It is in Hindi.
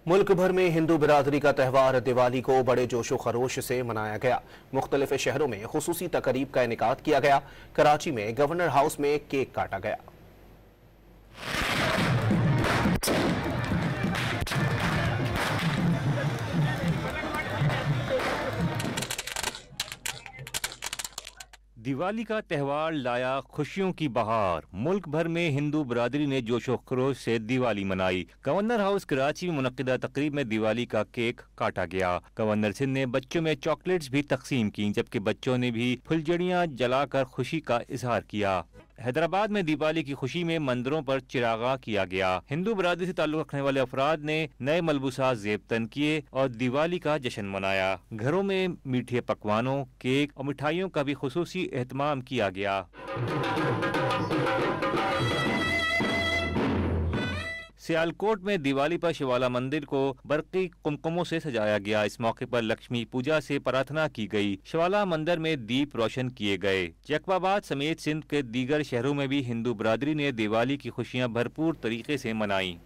मुल्क भर में हिंदू बिरादरी का त्यौहार दिवाली को बड़े जोशो खरोश से मनाया गया। मुख्तलिफ शहरों में खुसूसी तकरीब का इनेकाद किया गया। कराची में गवर्नर हाउस में केक काटा गया। दिवाली का त्यौहार लाया खुशियों की बहार। मुल्क भर में हिंदू बिरादरी ने जोशो खरोश से दिवाली मनाई। गवर्नर हाउस कराची में मुनक्किदा तकरीब में दिवाली का केक काटा गया। गवर्नर सिंध ने बच्चों में चॉकलेट्स भी तकसीम की, जबकि बच्चों ने भी फुलझड़ियां जलाकर खुशी का इजहार किया। हैदराबाद में दिवाली की खुशी में मंदिरों पर चिरागा किया गया। हिंदू बिरादरी से ताल्लुक रखने वाले अफराद ने नए मलबूसात ज़ेब-तन किए और दिवाली का जश्न मनाया। घरों में मीठे पकवानों, केक और मिठाइयों का भी खुसूसी एहतमाम किया गया। सियालकोट में दिवाली पर शिवाला मंदिर को बरकी कुमकुमों से सजाया गया। इस मौके पर लक्ष्मी पूजा से प्रार्थना की गई। शिवाला मंदिर में दीप रोशन किए गए। जैकबाबाद समेत सिंध के दीगर शहरों में भी हिंदू बिरादरी ने दिवाली की खुशियां भरपूर तरीके से मनाई।